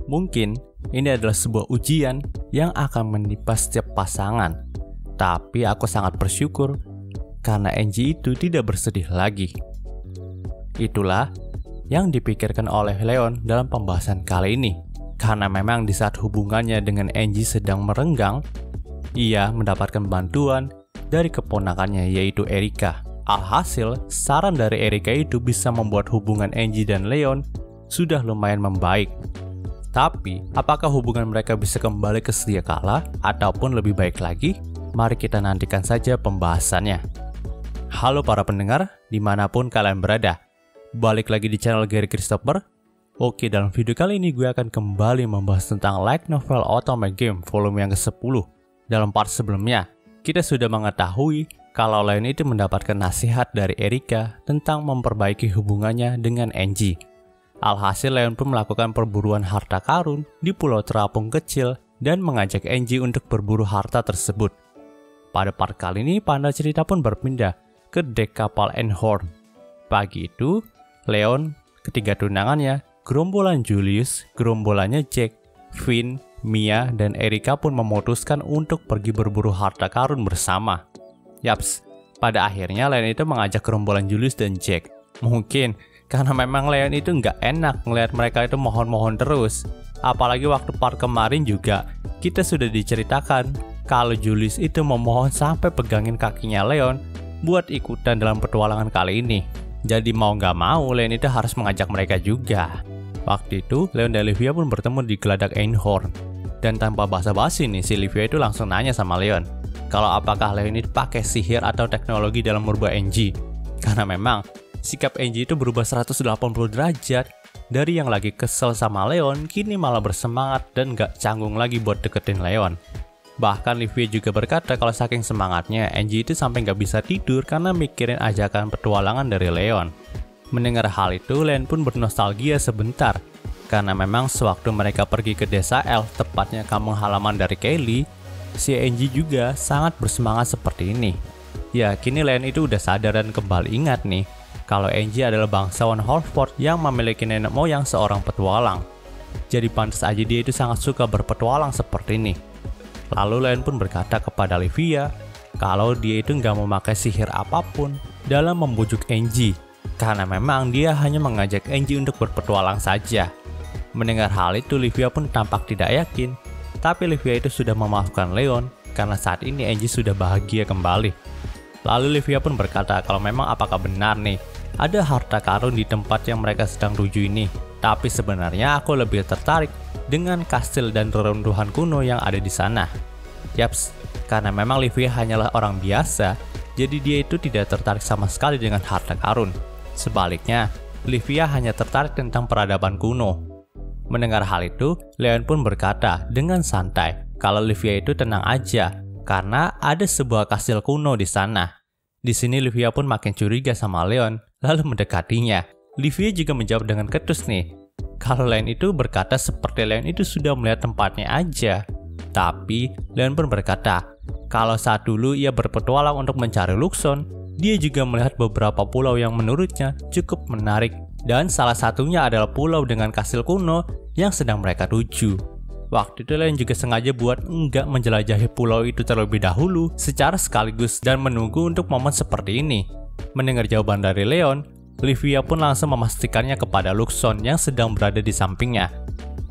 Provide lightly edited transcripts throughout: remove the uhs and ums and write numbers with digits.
Mungkin ini adalah sebuah ujian yang akan menimpa setiap pasangan. Tapi aku sangat bersyukur karena Angie itu tidak bersedih lagi. Itulah yang dipikirkan oleh Leon dalam pembahasan kali ini. Karena memang di saat hubungannya dengan Angie sedang merenggang, ia mendapatkan bantuan dari keponakannya yaitu Erika. Alhasil, saran dari Erika itu bisa membuat hubungan Angie dan Leon sudah lumayan membaik. Tapi, apakah hubungan mereka bisa kembali ke sedia kala ataupun lebih baik lagi? Mari kita nantikan saja pembahasannya. Halo para pendengar, dimanapun kalian berada. Balik lagi di channel Gary Christopher. Oke, dalam video kali ini gue akan kembali membahas tentang light novel Otome Game volume yang ke-10. Dalam part sebelumnya, kita sudah mengetahui kalau Leon itu mendapatkan nasihat dari Erika tentang memperbaiki hubungannya dengan Angie. Alhasil Leon pun melakukan perburuan harta karun di pulau terapung kecil dan mengajak Angie untuk berburu harta tersebut. Pada part kali ini, panda cerita pun berpindah ke dek kapal Einhorn. Pagi itu, Leon, ketiga tunangannya, gerombolan Julius, gerombolannya Jack, Finn, Mia, dan Erika pun memutuskan untuk pergi berburu harta karun bersama. Yaps, pada akhirnya Leon itu mengajak gerombolan Julius dan Jack. Mungkin karena memang Leon itu nggak enak ngelihat mereka itu mohon-mohon terus. Apalagi waktu part kemarin juga kita sudah diceritakan kalau Julius itu memohon sampai pegangin kakinya Leon buat ikutan dalam petualangan kali ini. Jadi mau nggak mau Leon itu harus mengajak mereka juga. Waktu itu Leon dan Livia pun bertemu di geladak Einhorn. Dan tanpa basa-basi nih, si Livia itu langsung nanya sama Leon kalau apakah Leon itu pakai sihir atau teknologi dalam merubah Angie. Karena memang sikap Angie itu berubah 180 derajat. Dari yang lagi kesel sama Leon, kini malah bersemangat dan gak canggung lagi buat deketin Leon. Bahkan Livia juga berkata kalau saking semangatnya, Angie itu sampai gak bisa tidur karena mikirin ajakan petualangan dari Leon. Mendengar hal itu, Leon pun bernostalgia sebentar. Karena memang sewaktu mereka pergi ke desa Elf, tepatnya kampung halaman dari Kelly, si Angie juga sangat bersemangat seperti ini. Ya, kini Leon itu udah sadar dan kembali ingat nih, kalau Angie adalah bangsawan Holford yang memiliki nenek moyang seorang petualang. Jadi pantas aja dia itu sangat suka berpetualang seperti ini. Lalu Leon pun berkata kepada Livia kalau dia itu nggak memakai sihir apapun dalam membujuk Angie. Karena memang dia hanya mengajak Angie untuk berpetualang saja. Mendengar hal itu, Livia pun tampak tidak yakin. Tapi Livia itu sudah memaafkan Leon karena saat ini Angie sudah bahagia kembali. Lalu Livia pun berkata kalau memang apakah benar nih ada harta karun di tempat yang mereka sedang tuju ini. Tapi sebenarnya aku lebih tertarik dengan kastil dan reruntuhan kuno yang ada di sana. Yaps, karena memang Livia hanyalah orang biasa, jadi dia itu tidak tertarik sama sekali dengan harta karun. Sebaliknya, Livia hanya tertarik tentang peradaban kuno. Mendengar hal itu, Leon pun berkata dengan santai kalau Livia itu tenang aja karena ada sebuah kastil kuno di sana. Di sini Livia pun makin curiga sama Leon, lalu mendekatinya. Livia juga menjawab dengan ketus nih. Kalau Leon itu berkata seperti Leon itu sudah melihat tempatnya aja. Tapi Leon pun berkata kalau saat dulu ia berpetualang untuk mencari Luxon, dia juga melihat beberapa pulau yang menurutnya cukup menarik. Dan salah satunya adalah pulau dengan kastil kuno yang sedang mereka tuju. Waktu itu Leon juga sengaja buat enggak menjelajahi pulau itu terlebih dahulu secara sekaligus dan menunggu untuk momen seperti ini. Mendengar jawaban dari Leon, Livia pun langsung memastikannya kepada Luxon yang sedang berada di sampingnya.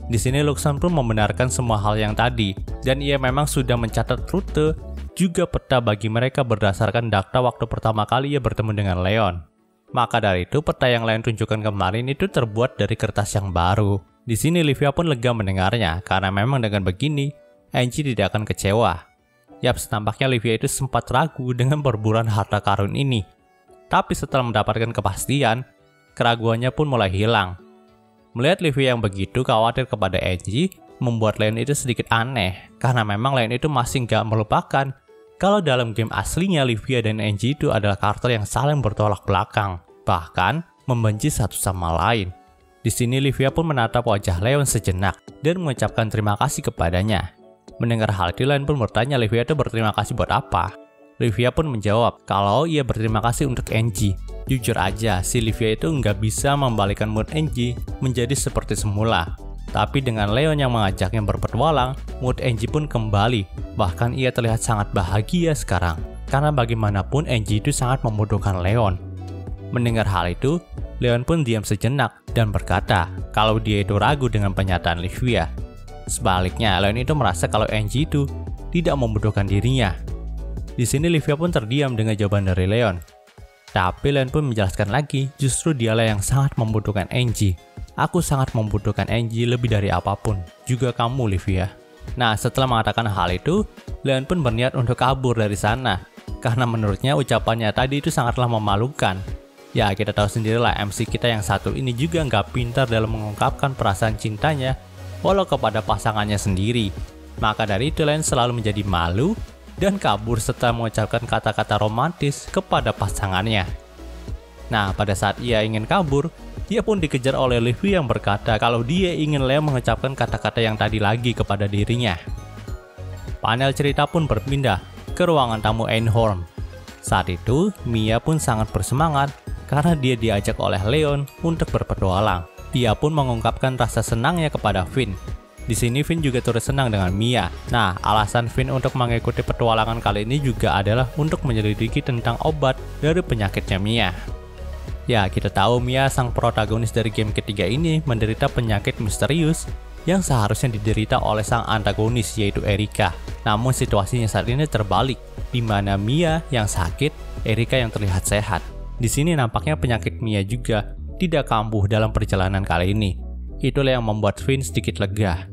Di sini Luxon pun membenarkan semua hal yang tadi dan ia memang sudah mencatat rute juga peta bagi mereka berdasarkan data waktu pertama kali ia bertemu dengan Leon. Maka dari itu peta yang Leon tunjukkan kemarin itu terbuat dari kertas yang baru. Di sini Livia pun lega mendengarnya karena memang dengan begini Angie tidak akan kecewa. Yaps, tampaknya Livia itu sempat ragu dengan perburuan harta karun ini. Tapi setelah mendapatkan kepastian, keraguannya pun mulai hilang. Melihat Livia yang begitu khawatir kepada Angie membuat Leon itu sedikit aneh karena memang Leon itu masih nggak melupakan kalau dalam game aslinya Livia dan Angie itu adalah karakter yang saling bertolak belakang, bahkan membenci satu sama lain. Di sini Livia pun menatap wajah Leon sejenak dan mengucapkan terima kasih kepadanya. Mendengar hal itu Leon pun bertanya Livia itu berterima kasih buat apa. Livia pun menjawab kalau ia berterima kasih untuk Angie. Jujur aja, si Livia itu nggak bisa membalikan mood Angie menjadi seperti semula. Tapi dengan Leon yang mengajaknya berpetualang, mood Angie pun kembali. Bahkan ia terlihat sangat bahagia sekarang. Karena bagaimanapun Angie itu sangat membutuhkan Leon. Mendengar hal itu, Leon pun diam sejenak dan berkata kalau dia itu ragu dengan pernyataan Livia. Sebaliknya, Leon itu merasa kalau Angie itu tidak membutuhkan dirinya. Di sini Livia pun terdiam dengan jawaban dari Leon. Tapi Leon pun menjelaskan lagi, justru dialah yang sangat membutuhkan Angie. Aku sangat membutuhkan Angie lebih dari apapun, juga kamu Livia. Nah, setelah mengatakan hal itu, Leon pun berniat untuk kabur dari sana. Karena menurutnya ucapannya tadi itu sangatlah memalukan. Ya, kita tahu sendirilah MC kita yang satu ini juga nggak pintar dalam mengungkapkan perasaan cintanya, walau kepada pasangannya sendiri. Maka dari itu Leon selalu menjadi malu dan kabur setelah mengucapkan kata-kata romantis kepada pasangannya. Nah, pada saat ia ingin kabur, ia pun dikejar oleh Livia yang berkata kalau dia ingin Leon mengucapkan kata-kata yang tadi lagi kepada dirinya. Panel cerita pun berpindah ke ruangan tamu Einhorn. Saat itu, Mia pun sangat bersemangat karena dia diajak oleh Leon untuk berpetualang. Ia pun mengungkapkan rasa senangnya kepada Finn. Di sini Finn juga turut senang dengan Mia. Nah, alasan Finn untuk mengikuti petualangan kali ini juga adalah untuk menyelidiki tentang obat dari penyakitnya Mia. Ya, kita tahu Mia, sang protagonis dari game ketiga ini, menderita penyakit misterius yang seharusnya diderita oleh sang antagonis yaitu Erika. Namun situasinya saat ini terbalik, di mana Mia yang sakit, Erika yang terlihat sehat. Di sini nampaknya penyakit Mia juga tidak kambuh dalam perjalanan kali ini. Itulah yang membuat Finn sedikit lega.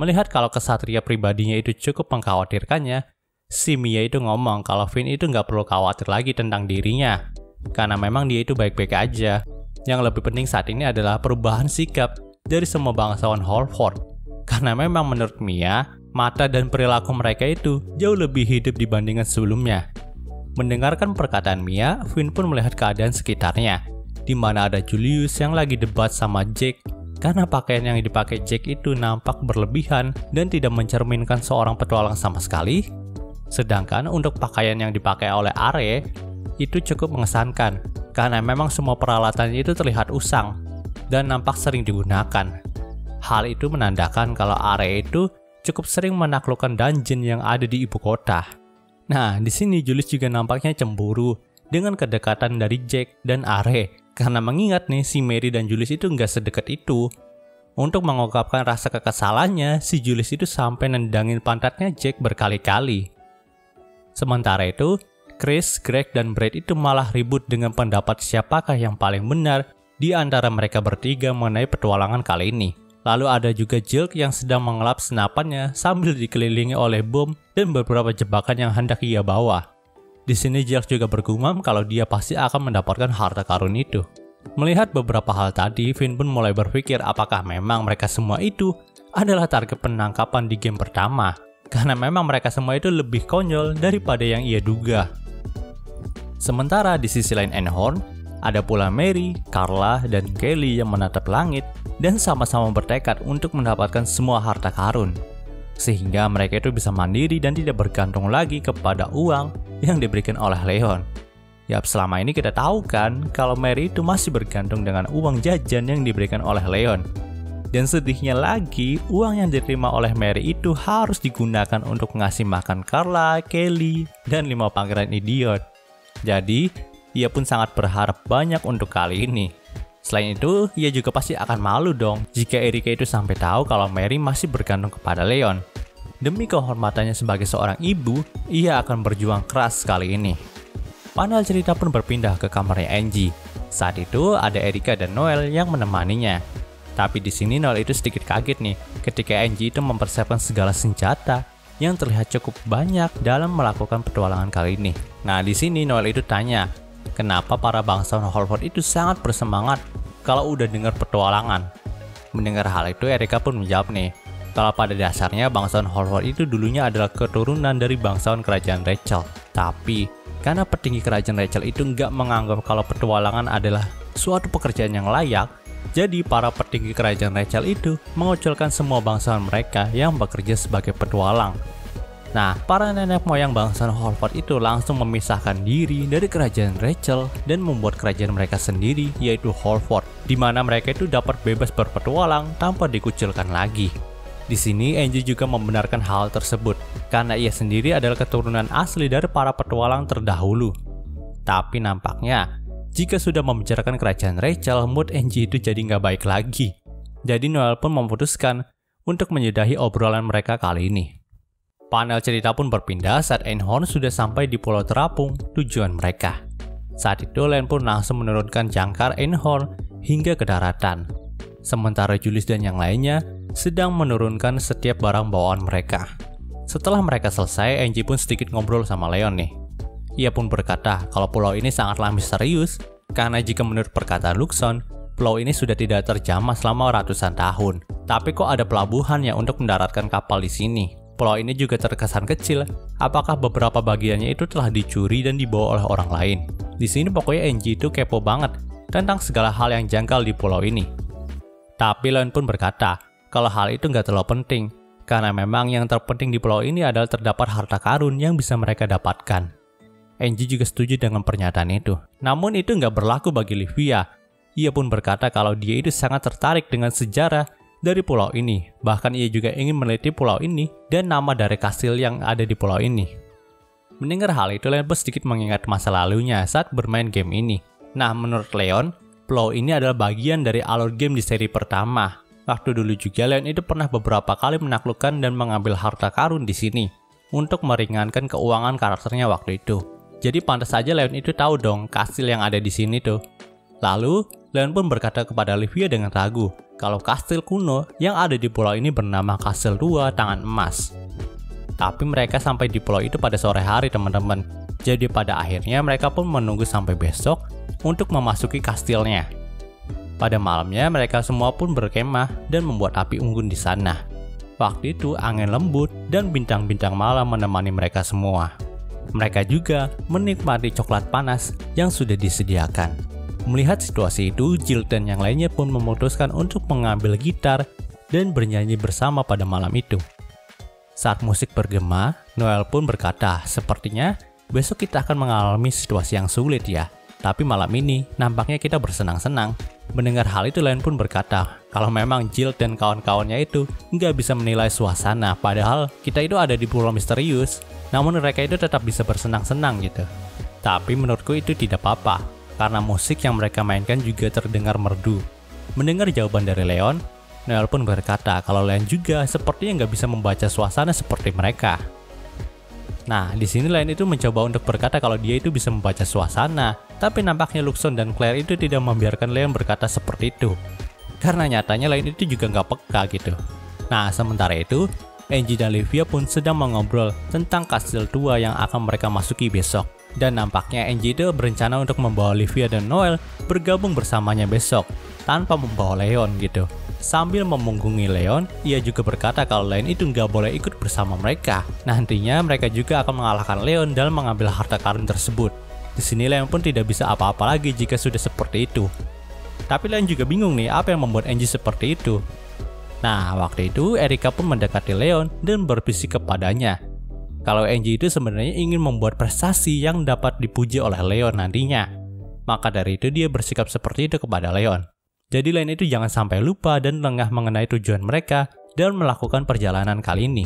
Melihat kalau kesatria pribadinya itu cukup mengkhawatirkannya, si Mia itu ngomong kalau Finn itu nggak perlu khawatir lagi tentang dirinya. Karena memang dia itu baik-baik aja. Yang lebih penting saat ini adalah perubahan sikap dari semua bangsawan Holford. Karena memang menurut Mia, mata dan perilaku mereka itu jauh lebih hidup dibandingkan sebelumnya. Mendengarkan perkataan Mia, Finn pun melihat keadaan sekitarnya, di mana ada Julius yang lagi debat sama Jack karena pakaian yang dipakai Jack itu nampak berlebihan dan tidak mencerminkan seorang petualang sama sekali. Sedangkan untuk pakaian yang dipakai oleh Are itu cukup mengesankan karena memang semua peralatannya itu terlihat usang dan nampak sering digunakan. Hal itu menandakan kalau Are itu cukup sering menaklukkan dungeon yang ada di ibu kota. Nah, di sini Julius juga nampaknya cemburu dengan kedekatan dari Jack dan Are karena mengingat nih si Mary dan Julius itu nggak sedekat itu. Untuk mengungkapkan rasa kekesalannya, si Julius itu sampai nendangin pantatnya Jack berkali-kali. Sementara itu, Chris, Greg, dan Brad itu malah ribut dengan pendapat siapakah yang paling benar di antara mereka bertiga mengenai petualangan kali ini. Lalu ada juga Jill yang sedang mengelap senapannya sambil dikelilingi oleh bom dan beberapa jebakan yang hendak ia bawa. Di sini Jill juga bergumam kalau dia pasti akan mendapatkan harta karun itu. Melihat beberapa hal tadi, Finn pun mulai berpikir apakah memang mereka semua itu adalah target penangkapan di game pertama. Karena memang mereka semua itu lebih konyol daripada yang ia duga. Sementara di sisi lain Einhorn, ada pula Mary, Carla, dan Kelly yang menatap langit dan sama-sama bertekad untuk mendapatkan semua harta karun. Sehingga mereka itu bisa mandiri dan tidak bergantung lagi kepada uang yang diberikan oleh Leon. Yap, selama ini kita tahu kan kalau Mary itu masih bergantung dengan uang jajan yang diberikan oleh Leon. Dan sedihnya lagi, uang yang diterima oleh Mary itu harus digunakan untuk ngasih makan Carla, Kelly, dan 5 pangeran idiot. Jadi, ia pun sangat berharap banyak untuk kali ini. Selain itu, ia juga pasti akan malu dong jika Erika itu sampai tahu kalau Mary masih bergantung kepada Leon. Demi kehormatannya sebagai seorang ibu, ia akan berjuang keras kali ini. Panel cerita pun berpindah ke kamarnya Angie. Saat itu ada Erika dan Noel yang menemaninya. Tapi di sini Noel itu sedikit kaget nih ketika Angie itu mempersiapkan segala senjata yang terlihat cukup banyak dalam melakukan petualangan kali ini. Nah, di sini Noel itu tanya, kenapa para bangsawan Holford itu sangat bersemangat kalau udah dengar petualangan. Mendengar hal itu, Erika pun menjawab nih, kalau pada dasarnya bangsawan Holford itu dulunya adalah keturunan dari bangsawan kerajaan Rachel. Tapi, karena petinggi kerajaan Rachel itu nggak menganggap kalau petualangan adalah suatu pekerjaan yang layak, jadi para petinggi kerajaan Rachel itu mengucilkan semua bangsawan mereka yang bekerja sebagai petualang. Nah, para nenek moyang bangsa Horvath itu langsung memisahkan diri dari kerajaan Rachel dan membuat kerajaan mereka sendiri, yaitu Horvath, di mana mereka itu dapat bebas berpetualang tanpa dikucilkan lagi. Di sini Angie juga membenarkan hal tersebut, karena ia sendiri adalah keturunan asli dari para petualang terdahulu. Tapi nampaknya, jika sudah membicarakan kerajaan Rachel, mood Angie itu jadi nggak baik lagi. Jadi Noel pun memutuskan untuk menyudahi obrolan mereka kali ini. Panel cerita pun berpindah saat Einhorn sudah sampai di pulau terapung tujuan mereka. Saat itu Len pun langsung menurunkan jangkar Einhorn hingga ke daratan. Sementara Julius dan yang lainnya sedang menurunkan setiap barang bawaan mereka. Setelah mereka selesai, Angie pun sedikit ngobrol sama Leon nih. Ia pun berkata kalau pulau ini sangatlah misterius, karena jika menurut perkataan Luxon, pulau ini sudah tidak terjamah selama ratusan tahun. Tapi kok ada pelabuhan ya untuk mendaratkan kapal di sini? Pulau ini juga terkesan kecil, apakah beberapa bagiannya itu telah dicuri dan dibawa oleh orang lain? Di sini pokoknya Angie itu kepo banget tentang segala hal yang janggal di pulau ini. Tapi Leon pun berkata kalau hal itu nggak terlalu penting, karena memang yang terpenting di pulau ini adalah terdapat harta karun yang bisa mereka dapatkan. Angie juga setuju dengan pernyataan itu. Namun itu nggak berlaku bagi Livia. Ia pun berkata kalau dia itu sangat tertarik dengan sejarah dari pulau ini. Bahkan ia juga ingin meneliti pulau ini dan nama dari kastil yang ada di pulau ini. Mendengar hal itu, Leon pun sedikit mengingat masa lalunya saat bermain game ini. Nah, menurut Leon, pulau ini adalah bagian dari alur game di seri pertama. Waktu dulu juga Leon itu pernah beberapa kali menaklukkan dan mengambil harta karun di sini untuk meringankan keuangan karakternya waktu itu. Jadi pantas saja Leon itu tahu dong kastil yang ada di sini tuh. Lalu, Leon pun berkata kepada Livia dengan ragu kalau kastil kuno yang ada di pulau ini bernama Kastil 2 Tangan Emas. Tapi mereka sampai di pulau itu pada sore hari teman-teman. Jadi pada akhirnya mereka pun menunggu sampai besok untuk memasuki kastilnya. Pada malamnya mereka semua pun berkemah dan membuat api unggun di sana. Waktu itu angin lembut dan bintang-bintang malam menemani mereka semua. Mereka juga menikmati coklat panas yang sudah disediakan. Melihat situasi itu, Jill dan yang lainnya pun memutuskan untuk mengambil gitar dan bernyanyi bersama pada malam itu. Saat musik bergema, Noel pun berkata, sepertinya besok kita akan mengalami situasi yang sulit ya. Tapi malam ini, nampaknya kita bersenang-senang. Mendengar hal itu, Len pun berkata, kalau memang Jill dan kawan-kawannya itu nggak bisa menilai suasana, padahal kita itu ada di pulau misterius, namun mereka itu tetap bisa bersenang-senang gitu. Tapi menurutku itu tidak apa-apa, karena musik yang mereka mainkan juga terdengar merdu. Mendengar jawaban dari Leon, Noel pun berkata kalau Leon juga sepertinya nggak bisa membaca suasana seperti mereka. Nah, di sini Leon itu mencoba untuk berkata kalau dia itu bisa membaca suasana, tapi nampaknya Luxon dan Claire itu tidak membiarkan Leon berkata seperti itu. Karena nyatanya Leon itu juga nggak peka gitu. Nah, sementara itu, Angie dan Livia pun sedang mengobrol tentang kastil tua yang akan mereka masuki besok. Dan nampaknya Angie itu berencana untuk membawa Livia dan Noel bergabung bersamanya besok, tanpa membawa Leon gitu. Sambil memunggungi Leon, ia juga berkata kalau Leon itu nggak boleh ikut bersama mereka. Nantinya mereka juga akan mengalahkan Leon dalam mengambil harta karun tersebut. Di sini Leon pun tidak bisa apa-apa lagi jika sudah seperti itu. Tapi Leon juga bingung nih apa yang membuat Angie seperti itu. Nah, waktu itu Erika pun mendekati Leon dan berbisik kepadanya kalau Angie itu sebenarnya ingin membuat prestasi yang dapat dipuji oleh Leon nantinya. Maka dari itu dia bersikap seperti itu kepada Leon. Jadi Leon itu jangan sampai lupa dan lengah mengenai tujuan mereka dan melakukan perjalanan kali ini.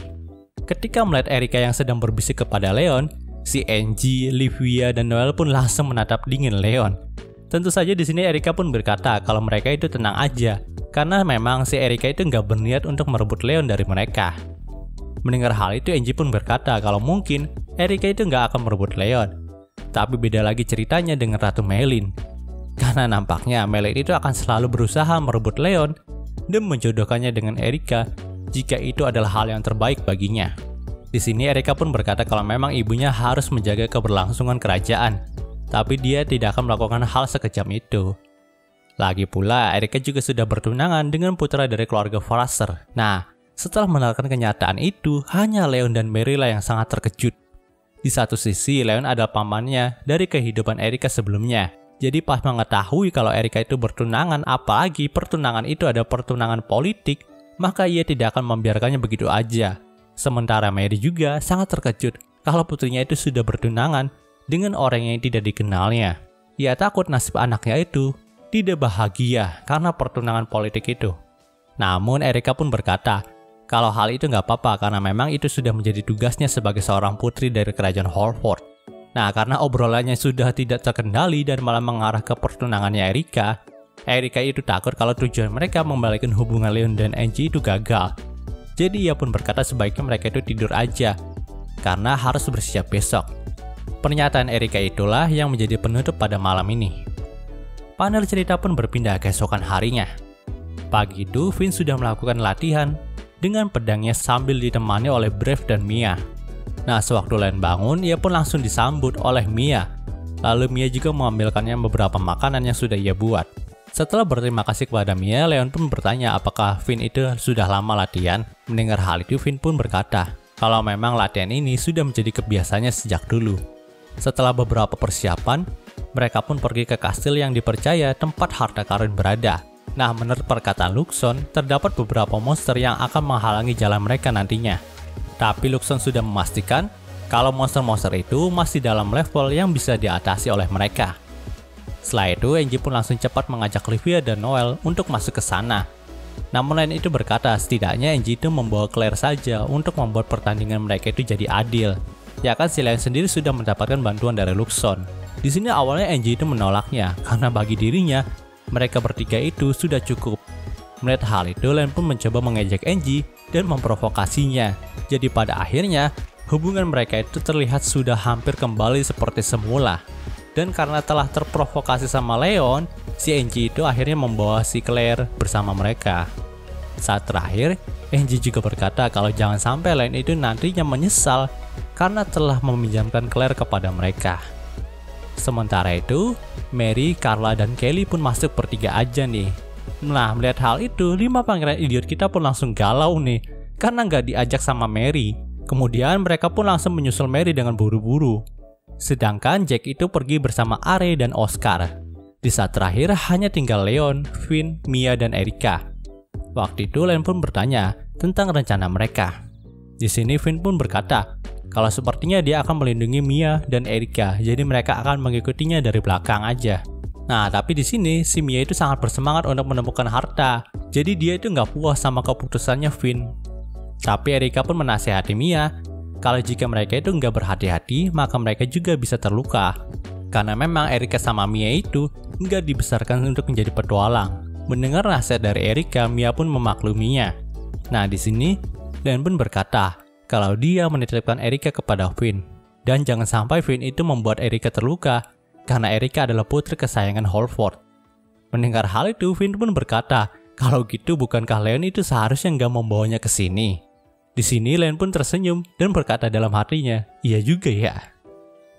Ketika melihat Erika yang sedang berbisik kepada Leon, si Angie, Livia, dan Noel pun langsung menatap dingin Leon. Tentu saja di sini Erika pun berkata kalau mereka itu tenang aja, karena memang si Erika itu nggak berniat untuk merebut Leon dari mereka. Mendengar hal itu, Angie pun berkata kalau mungkin Erika itu nggak akan merebut Leon. Tapi beda lagi ceritanya dengan Ratu Melin. Karena nampaknya Melin itu akan selalu berusaha merebut Leon dan menjodohkannya dengan Erika jika itu adalah hal yang terbaik baginya. Di sini Erika pun berkata kalau memang ibunya harus menjaga keberlangsungan kerajaan, tapi dia tidak akan melakukan hal sekejam itu. Lagi pula, Erika juga sudah bertunangan dengan putra dari keluarga Fraser. Nah, setelah menerangkan kenyataan itu, hanya Leon dan Merila yang sangat terkejut. Di satu sisi, Leon adalah pamannya dari kehidupan Erika sebelumnya. Jadi pas mengetahui kalau Erika itu bertunangan, apalagi pertunangan itu ada pertunangan politik, maka ia tidak akan membiarkannya begitu aja. Sementara Mary juga sangat terkejut kalau putrinya itu sudah bertunangan dengan orang yang tidak dikenalnya. Ia takut nasib anaknya itu tidak bahagia karena pertunangan politik itu. Namun Erika pun berkata kalau hal itu nggak apa-apa karena memang itu sudah menjadi tugasnya sebagai seorang putri dari kerajaan Holford. Nah, karena obrolannya sudah tidak terkendali dan malah mengarah ke pertunangannya Erika itu takut kalau tujuan mereka membalikan hubungan Leon dan Angie itu gagal. Jadi ia pun berkata sebaiknya mereka itu tidur aja, karena harus bersiap besok. Pernyataan Erika itulah yang menjadi penutup pada malam ini. Panel cerita pun berpindah keesokan harinya. Pagi itu, Finn sudah melakukan latihan dengan pedangnya sambil ditemani oleh Brave dan Mia. Nah, sewaktu Leon bangun, ia pun langsung disambut oleh Mia. Lalu Mia juga mengambilkannya beberapa makanan yang sudah ia buat. Setelah berterima kasih kepada Mia, Leon pun bertanya apakah Finn itu sudah lama latihan. Mendengar hal itu, Finn pun berkata kalau memang latihan ini sudah menjadi kebiasaannya sejak dulu. Setelah beberapa persiapan, mereka pun pergi ke kastil yang dipercaya tempat harta karun berada. Nah, menurut perkataan Luxon, terdapat beberapa monster yang akan menghalangi jalan mereka nantinya. Tapi Luxon sudah memastikan kalau monster-monster itu masih dalam level yang bisa diatasi oleh mereka. Setelah itu, Angie pun langsung cepat mengajak Livia dan Noel untuk masuk ke sana. Namun Leon itu berkata setidaknya Angie itu membawa Claire saja untuk membuat pertandingan mereka itu jadi adil. Ya kan si Leon sendiri sudah mendapatkan bantuan dari Luxon. Di sini awalnya Angie itu menolaknya karena bagi dirinya mereka bertiga itu sudah cukup. Melihat hal itu, Leon pun mencoba mengejek Angie dan memprovokasinya. Jadi pada akhirnya hubungan mereka itu terlihat sudah hampir kembali seperti semula. Dan karena telah terprovokasi sama Leon, si Angie itu akhirnya membawa si Claire bersama mereka. Saat terakhir, Angie juga berkata kalau jangan sampai Leon itu nantinya menyesal karena telah meminjamkan Claire kepada mereka. Sementara itu, Mary, Carla, dan Kelly pun masuk bertiga aja nih. Nah, melihat hal itu, 5 pangeran idiot kita pun langsung galau nih karena nggak diajak sama Mary. Kemudian mereka pun langsung menyusul Mary dengan buru-buru. Sedangkan Jack itu pergi bersama Are dan Oscar. Di saat terakhir hanya tinggal Leon, Finn, Mia, dan Erika. Waktu itu Leon pun bertanya tentang rencana mereka. Di sini Finn pun berkata kalau sepertinya dia akan melindungi Mia dan Erika, jadi mereka akan mengikutinya dari belakang aja. Nah, tapi di sini si Mia itu sangat bersemangat untuk menemukan harta. Jadi dia itu nggak puas sama keputusannya Finn. Tapi Erika pun menasihati Mia kalau jika mereka itu nggak berhati-hati, maka mereka juga bisa terluka. Karena memang Erika sama Mia itu nggak dibesarkan untuk menjadi petualang. Mendengar nasihat dari Erika, Mia pun memakluminya. Nah, di sini Leon pun berkata kalau dia menitipkan Erika kepada Finn. Dan jangan sampai Finn itu membuat Erika terluka, karena Erika adalah putri kesayangan Holford. Mendengar hal itu, Finn pun berkata kalau gitu bukankah Leon itu seharusnya nggak membawanya ke sini? Di sini Leon pun tersenyum dan berkata dalam hatinya, iya juga ya.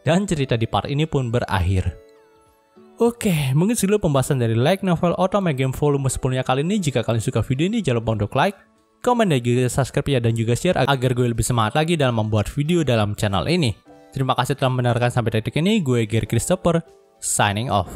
Dan cerita di part ini pun berakhir. Oke, mungkin segitu pembahasan dari Light Novel Otome Game volume 10-nya kali ini. Jika kalian suka video ini, jangan lupa untuk like, komen, dan juga subscribe ya, dan juga share agar gue lebih semangat lagi dalam membuat video dalam channel ini. Terima kasih telah mendengarkan sampai detik ini. Gue Gary Christopher, signing off.